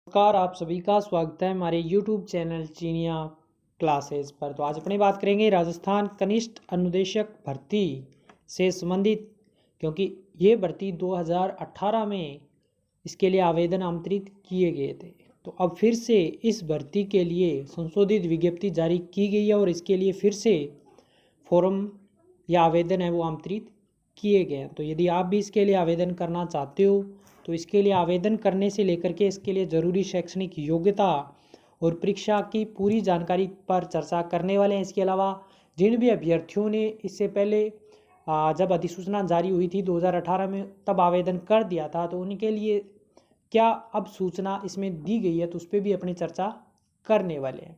नमस्कार, आप सभी का स्वागत है हमारे YouTube चैनल चीनिया क्लासेस पर। तो आज अपनी बात करेंगे राजस्थान कनिष्ठ अनुदेशक भर्ती से संबंधित, क्योंकि ये भर्ती 2018 में इसके लिए आवेदन आमंत्रित किए गए थे। तो अब फिर से इस भर्ती के लिए संशोधित विज्ञप्ति जारी की गई है और इसके लिए फिर से फॉर्म या आवेदन है वो आमंत्रित किए गए हैं। तो यदि आप भी इसके लिए आवेदन करना चाहते हो तो इसके लिए आवेदन करने से लेकर के इसके लिए ज़रूरी शैक्षणिक योग्यता और परीक्षा की पूरी जानकारी पर चर्चा करने वाले हैं। इसके अलावा जिन भी अभ्यर्थियों ने इससे पहले जब अधिसूचना जारी हुई थी 2018 में तब आवेदन कर दिया था, तो उनके लिए क्या अब सूचना इसमें दी गई है, तो उस पर भी अपनी चर्चा करने वाले हैं।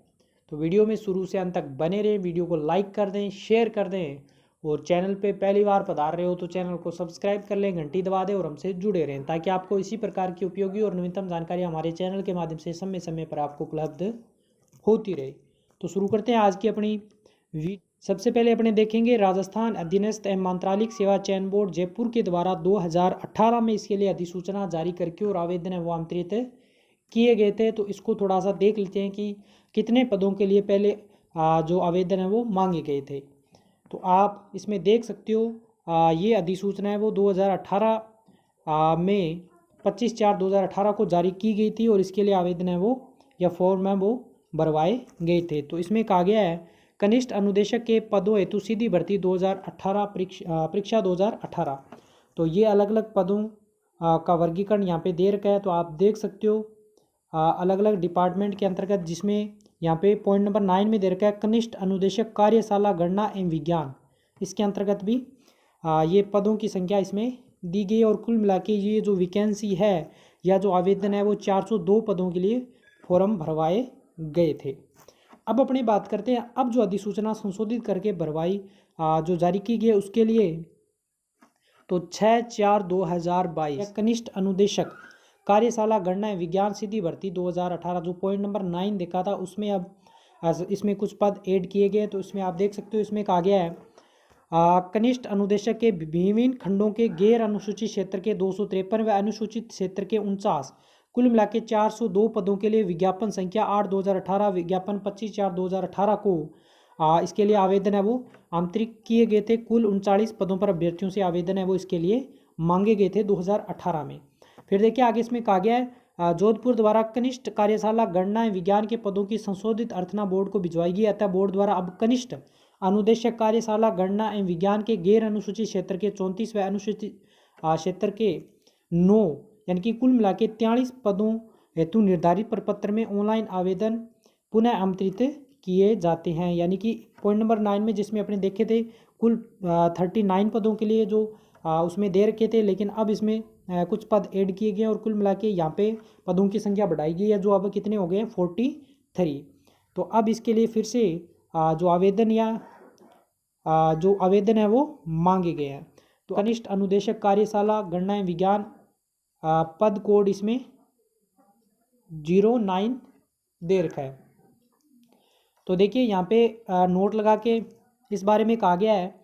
तो वीडियो में शुरू से अंत तक बने रहें, वीडियो को लाइक कर दें, शेयर कर दें और चैनल पे पहली बार पधार रहे हो तो चैनल को सब्सक्राइब कर लें, घंटी दबा दें और हमसे जुड़े रहें ताकि आपको इसी प्रकार की उपयोगी और नवीनतम जानकारी हमारे चैनल के माध्यम से समय समय पर आपको उपलब्ध होती रहे। तो शुरू करते हैं आज की अपनी सबसे पहले अपने देखेंगे राजस्थान अधीनस्थ एवं मंत्रालिक सेवा चयन बोर्ड जयपुर के द्वारा 2018 में इसके लिए अधिसूचना जारी करके और आवेदन है वो आमंत्रित किए गए थे। तो इसको थोड़ा सा देख लेते हैं कि कितने पदों के लिए पहले जो आवेदन है वो मांगे गए थे। तो आप इसमें देख सकते हो ये अधिसूचना है वो 2018 में 25/4/2018 को जारी की गई थी और इसके लिए आवेदन है वो या फॉर्म है वो भरवाए गए थे। तो इसमें कहा गया है कनिष्ठ अनुदेशक के पदों हेतु सीधी भर्ती 2018 परीक्षा 2018। तो ये अलग अलग पदों का वर्गीकरण यहाँ पे दे रखा है। तो आप देख सकते हो अलग अलग डिपार्टमेंट के अंतर्गत, जिसमें यहाँ पे पॉइंट नंबर 9 में दे रखा है कनिष्ठ अनुदेशक कार्यशाला गणना एवं विज्ञान। इसके अंतर्गत भी ये पदों की संख्या इसमें दी गई और कुल मिला के ये जो वैकेंसी है या जो आवेदन है वो 402 पदों के लिए फॉर्म भरवाए गए थे। अब अपनी बात करते हैं, अब जो अधिसूचना संशोधित करके भरवाई जो जारी की गई उसके लिए, तो 6/4/2022 कनिष्ठ अनुदेशक कार्यशाला गणना विज्ञान सीधी भर्ती 2018 जो पॉइंट नंबर 9 देखा था उसमें अब इसमें कुछ पद ऐड किए गए। तो इसमें आप देख सकते हो, इसमें कहा गया है कनिष्ठ अनुदेशक के विभिन्न खंडों के गैर अनुसूचित क्षेत्र के 253 व अनुसूचित क्षेत्र के 49 कुल मिला के 402 पदों के लिए विज्ञापन संख्या 8/2018 विज्ञापन 25/4/2018 को इसके लिए आवेदन है वो आमंत्रित किए गए थे। कुल 39 पदों पर अभ्यर्थियों से आवेदन है वो इसके लिए मांगे गए थे 2018 में। फिर देखिए आगे इसमें कहा गया है जोधपुर द्वारा कनिष्ठ कार्यशाला गणना विज्ञान के पदों की संशोधित अर्थना बोर्ड को भिजवाई गई। अतः बोर्ड द्वारा अब कनिष्ठ अनुदेशक कार्यशाला गणना एवं विज्ञान के गैर अनुसूचित क्षेत्र के 34 व अनुसूचित क्षेत्र के 9 यानी कि कुल मिला के 43 पदों हेतु निर्धारित प्रपत्र में ऑनलाइन आवेदन पुनः आमंत्रित किए जाते हैं। यानी कि पॉइंट नंबर 9 में जिसमें अपने देखे थे कुल 39 पदों के लिए जो उसमें दे रखे थे, लेकिन अब इसमें कुछ पद ऐड किए गए और कुल मिला के यहाँ पे पदों की संख्या बढ़ाई गई है जो अब कितने हो गए हैं 43। तो अब इसके लिए फिर से जो आवेदन या जो आवेदन है वो मांगे गए हैं। तो कनिष्ठ अनुदेशक कार्यशाला गणना विज्ञान पद कोड इसमें 09 दे रखा है। तो देखिए यहाँ पे नोट लगा के इस बारे में कहा गया है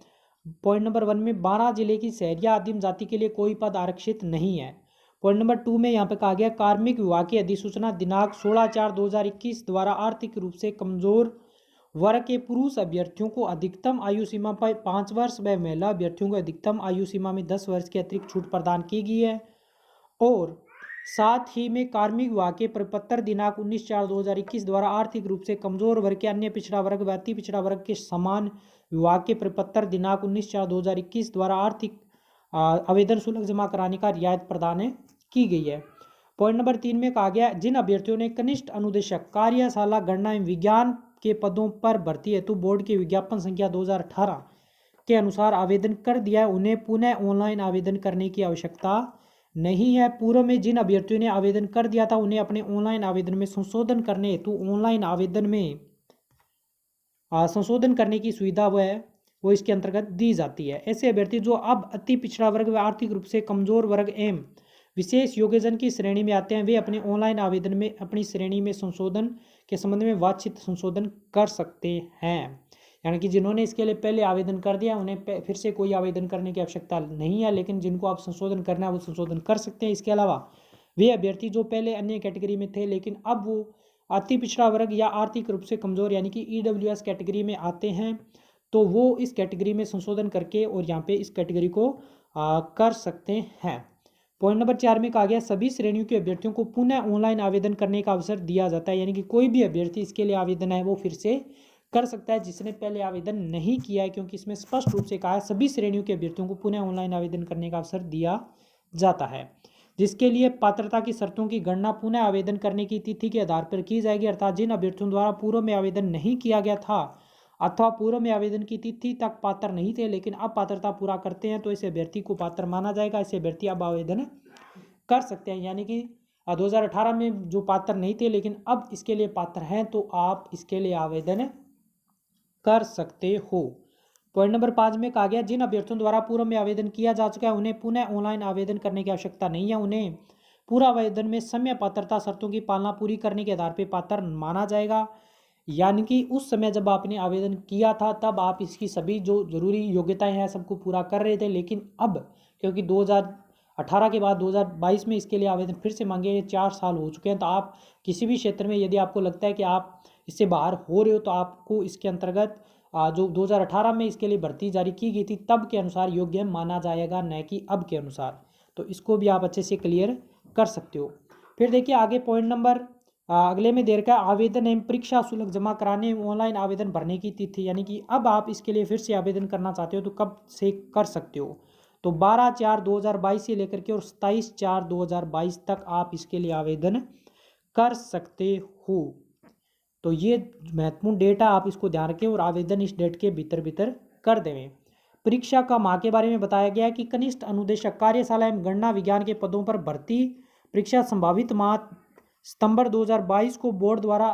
पॉइंट नंबर 1 में 12 जिले की शहरी आदिम जाति के लिए कोई पद आरक्षित नहीं है। पॉइंट नंबर 2 में यहाँ पे कहा गया कार्मिक विभाग की अधिसूचना दिनांक 16/4/2021 द्वारा आर्थिक रूप से कमजोर वर्ग के पुरुष अभ्यर्थियों को अधिकतम आयु सीमा पर 5 वर्ष व महिला अभ्यर्थियों को अधिकतम आयु सीमा में 10 वर्ष की अतिरिक्त छूट प्रदान की गई है। और साथ ही में कार्मिक विभाग के प्रपत्र दिनांक 19/4/2021 द्वारा आर्थिक रूप से कमजोर वर्ग के अन्य पिछड़ा वर्ग व अति पिछड़ा वर्ग के समान विभाग के प्रपत्र दिनांक 19/4/2021 द्वारा आर्थिक आवेदन शुल्क जमा कराने का रियायत प्रदान की गई है। पॉइंट नंबर 3 में कहा गया जिन अभ्यर्थियों ने कनिष्ठ अनुदेशक कार्यशाला गणना एवं विज्ञान के पदों पर भर्ती हेतु बोर्ड के विज्ञापन संख्या 2018 के अनुसार आवेदन कर दिया है उन्हें पुनः ऑनलाइन आवेदन करने की आवश्यकता नहीं है। पूर्व में जिन अभ्यर्थियों ने आवेदन कर दिया था उन्हें अपने ऑनलाइन आवेदन में संशोधन करने हेतु ऑनलाइन आवेदन में संशोधन करने की सुविधा वो इसके अंतर्गत दी जाती है। ऐसे अभ्यर्थी जो अब अति पिछड़ा वर्ग व आर्थिक रूप से कमजोर वर्ग एवं विशेष योग्यजन की श्रेणी में आते हैं वे अपने ऑनलाइन आवेदन में अपनी श्रेणी में संशोधन के संबंध में वांछित संशोधन कर सकते हैं। यानी कि जिन्होंने इसके लिए पहले आवेदन कर दिया उन्हें फिर से कोई आवेदन करने की आवश्यकता नहीं है, लेकिन जिनको आप संशोधन करना है वो संशोधन कर सकते हैं। इसके अलावा वे अभ्यर्थी जो पहले अन्य कैटेगरी में थे लेकिन अब वो अति पिछड़ा वर्ग या आर्थिक रूप से कमज़ोर यानी कि EWS कैटेगरी में आते हैं, तो वो इस कैटेगरी में संशोधन करके और यहाँ पे इस कैटेगरी को कर सकते हैं। पॉइंट नंबर 4 में कहा गया सभी श्रेणियों के अभ्यर्थियों को पुनः ऑनलाइन आवेदन करने का अवसर दिया जाता है, यानी कि कोई भी अभ्यर्थी इसके लिए आवेदन है वो फिर से कर सकता है जिसने पहले आवेदन नहीं किया है, क्योंकि इसमें स्पष्ट रूप से कहा है सभी श्रेणियों के अभ्यर्थियों को पुनः ऑनलाइन आवेदन करने का अवसर दिया जाता है, जिसके लिए पात्रता की शर्तों की गणना पुनः आवेदन करने की तिथि के आधार पर की जाएगी। अर्थात जिन अभ्यर्थियों द्वारा पूर्व में आवेदन नहीं किया गया था अथवा पूर्व में आवेदन की तिथि तक पात्र नहीं थे लेकिन अब पात्रता पूरा करते हैं, तो इस अभ्यर्थी को पात्र माना जाएगा। ऐसे अभ्यर्थी अब आवेदन कर सकते हैं, यानी कि 2018 में जो पात्र नहीं थे लेकिन अब इसके लिए पात्र हैं, तो आप इसके लिए आवेदन कर सकते हो। पॉइंट नंबर 5 में कहा गया जिन अभ्यर्थियों द्वारा पूर्व में आवेदन किया जा चुका है उन्हें पुनः ऑनलाइन आवेदन करने की आवश्यकता नहीं है। उन्हें पूरा आवेदन में समय पात्रता शर्तों की पालना पूरी करने के आधार पर पात्र माना जाएगा, यानी कि उस समय जब आपने आवेदन किया था तब आप इसकी सभी जो जरूरी योग्यताएं हैं सबको पूरा कर रहे थे, लेकिन अब क्योंकि 2018 के बाद 2022 में इसके लिए आवेदन फिर से मांगे, 4 साल हो चुके हैं, तो आप किसी भी क्षेत्र में यदि आपको लगता है कि आप इससे बाहर हो रहे हो तो आपको इसके अंतर्गत जो 2018 में इसके लिए भर्ती जारी की गई थी तब के अनुसार योग्य माना जाएगा, न कि अब के अनुसार। तो इसको भी आप अच्छे से क्लियर कर सकते हो। फिर देखिए आगे पॉइंट नंबर अगले में दे रखा है आवेदन एवं परीक्षा शुल्क जमा कराने ऑनलाइन आवेदन भरने की तिथि, यानी कि अब आप इसके लिए फिर से आवेदन करना चाहते हो तो कब से कर सकते हो। तो 12/4/2022 से लेकर के और 27/4/2022 तक आप इसके लिए आवेदन कर सकते हो। तो ये महत्वपूर्ण डेट है, आप इसको ध्यान रखें और आवेदन इस डेट के भीतर भीतर कर देवें। परीक्षा का माह के बारे में बताया गया है कि कनिष्ठ अनुदेशक कार्यशाला एवं गणना विज्ञान के पदों पर भर्ती परीक्षा संभावित माह सितंबर 2022 को बोर्ड द्वारा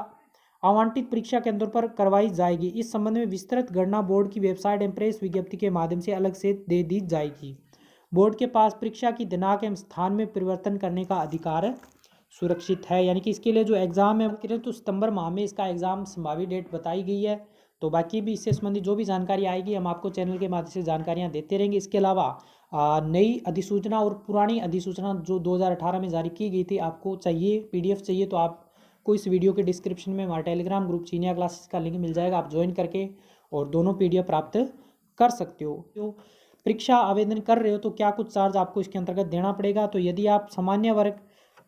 आवंटित परीक्षा केंद्रों पर करवाई जाएगी। इस संबंध में विस्तृत गणना बोर्ड की वेबसाइट एवं प्रेस विज्ञप्ति के माध्यम से अलग से दे दी जाएगी। बोर्ड के पास परीक्षा की दिनांक एवं स्थान में परिवर्तन करने का अधिकार सुरक्षित है, यानी कि इसके लिए जो एग्ज़ाम है वो तो सितंबर माह में इसका एग्ज़ाम संभावित डेट बताई गई है। तो बाकी भी इससे संबंधित जो भी जानकारी आएगी हम आपको चैनल के माध्यम से जानकारियाँ देते रहेंगे। इसके अलावा नई अधिसूचना और पुरानी अधिसूचना जो 2018 में जारी की गई थी आपको चाहिए PDF चाहिए तो आपको इस वीडियो के डिस्क्रिप्शन में हमारा टेलीग्राम ग्रुप चीनिया क्लासेस का लिंक मिल जाएगा, आप ज्वाइन करके और दोनों PDF प्राप्त कर सकते हो। तो परीक्षा आवेदन कर रहे हो तो क्या कुछ चार्ज आपको इसके अंतर्गत देना पड़ेगा। तो यदि आप सामान्य वर्ग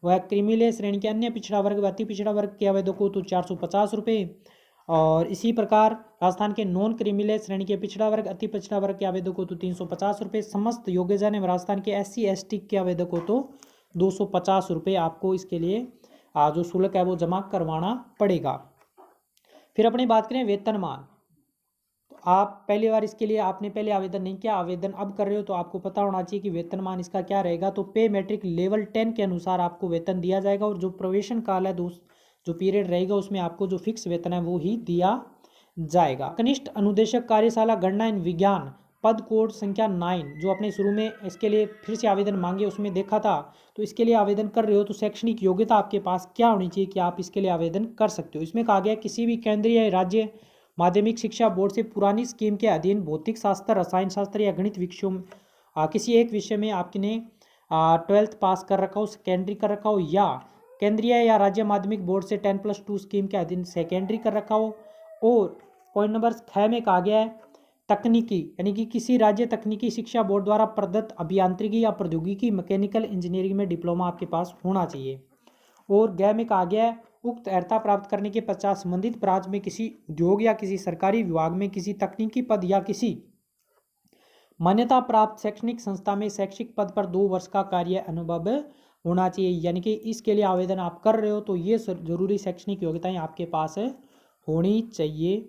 व क्रीमीलेयर श्रेणी के अन्य पिछड़ा वर्ग व अति पिछड़ा वर्ग के आवेदकों तो 450 रुपये, और इसी प्रकार राजस्थान के नॉन क्रीमीलेयर श्रेणी के पिछड़ा वर्ग अति पिछड़ा वर्ग के आवेदकों तो 350 रुपये, समस्त योग्यजन एवं राजस्थान के SC ST के आवेदकों तो 250 रुपये आपको इसके लिए जो शुल्क है वो जमा करवाना पड़ेगा। फिर अपनी बात करें वेतनमान, आप पहली बार इसके लिए आपने पहले आवेदन नहीं किया, आवेदन अब कर रहे हो तो आपको पता होना चाहिए कि वेतनमान इसका क्या रहेगा। तो पे मैट्रिक लेवल 10 के अनुसार आपको वेतन दिया जाएगा और जो प्रोबेशन काल है जो पीरियड रहेगा उसमें आपको जो फिक्स वेतन है वो ही दिया जाएगा। कनिष्ठ अनुदेशक कार्यशाला गणना एवं विज्ञान पद कोड संख्या 9 जो आपने शुरू में इसके लिए फिर से आवेदन मांगे उसमें देखा था, तो इसके लिए आवेदन कर रहे हो तो शैक्षणिक योग्यता आपके पास क्या होनी चाहिए कि आप इसके लिए आवेदन कर सकते हो। इसमें कहा गया किसी भी केंद्रीय या राज्य माध्यमिक शिक्षा बोर्ड से पुरानी स्कीम के अधीन भौतिक शास्त्र, रसायन शास्त्र या गणित विषयों किसी एक विषय में आपने 12th पास कर रखा हो, सेकेंडरी कर रखा हो, या केंद्रीय या राज्य माध्यमिक बोर्ड से 10+2 स्कीम के अधीन सेकेंडरी कर रखा हो। और पॉइंट नंबर 6 में कहा गया है तकनीकी, यानी कि किसी राज्य तकनीकी शिक्षा बोर्ड द्वारा प्रदत्त अभियांत्रिकी या प्रौद्योगिकी मैकेनिकल इंजीनियरिंग में डिप्लोमा आपके पास होना चाहिए। और गै में कहा गया है उक्त अर्हता प्राप्त करने के पश्चात संबंधित ब्रांच में किसी उद्योग या किसी सरकारी विभाग में किसी तकनीकी पद या किसी मान्यता प्राप्त शैक्षणिक संस्था में शैक्षिक पद पर 2 वर्ष का कार्य अनुभव होना चाहिए। यानी कि इसके लिए आवेदन आप कर रहे हो तो ये जरूरी शैक्षणिक योग्यताएं आपके पास होनी चाहिए।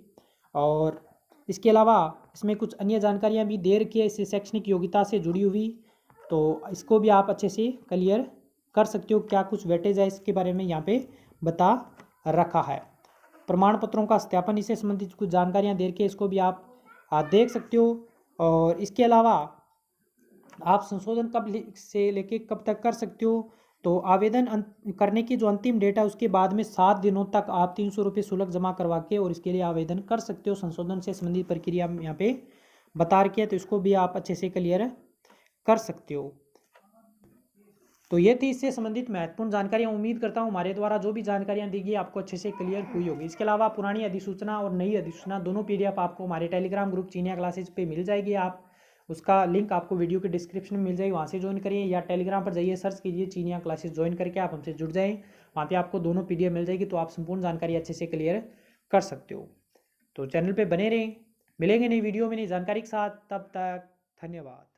और इसके अलावा इसमें कुछ अन्य जानकारियां भी दे रखी है इससे शैक्षणिक योग्यता से जुड़ी हुई, तो इसको भी आप अच्छे से क्लियर कर सकते हो। क्या कुछ वेटेज है इसके बारे में यहाँ पे बता रखा है। प्रमाण पत्रों का सत्यापन, इससे संबंधित कुछ जानकारियाँ दे के इसको भी आप देख सकते हो। और इसके अलावा आप संशोधन कब से लेके कब तक कर सकते हो, तो आवेदन करने की जो अंतिम डेट है उसके बाद में 7 दिनों तक आप 300 रुपये शुल्क जमा करवा के और इसके लिए आवेदन कर सकते हो। संशोधन से संबंधित प्रक्रिया यहाँ पे बता रखी है, तो इसको भी आप अच्छे से क्लियर कर सकते हो। तो ये थी इससे संबंधित महत्वपूर्ण जानकारियाँ। उम्मीद करता हूँ हमारे द्वारा जो भी जानकारियाँ दी गई आपको अच्छे से क्लियर हुई होगी। इसके अलावा पुरानी अधिसूचना और नई अधिसूचना दोनों PDF आपको हमारे टेलीग्राम ग्रुप चीनिया क्लासेज पे मिल जाएगी। आप उसका लिंक आपको वीडियो के डिस्क्रिप्शन में मिल जाएगी, वहाँ से ज्वाइन करिए या टेलीग्राम पर जाइए, सर्च कीजिए चीनिया क्लासेज, ज्वाइन करके आप हमसे जुड़ जाएँ। वहाँ पर आपको दोनों PDF मिल जाएगी, तो आप संपूर्ण जानकारी अच्छे से क्लियर कर सकते हो। तो चैनल पर बने रहें, मिलेंगे नई वीडियो में नई जानकारी के साथ, तब तक धन्यवाद।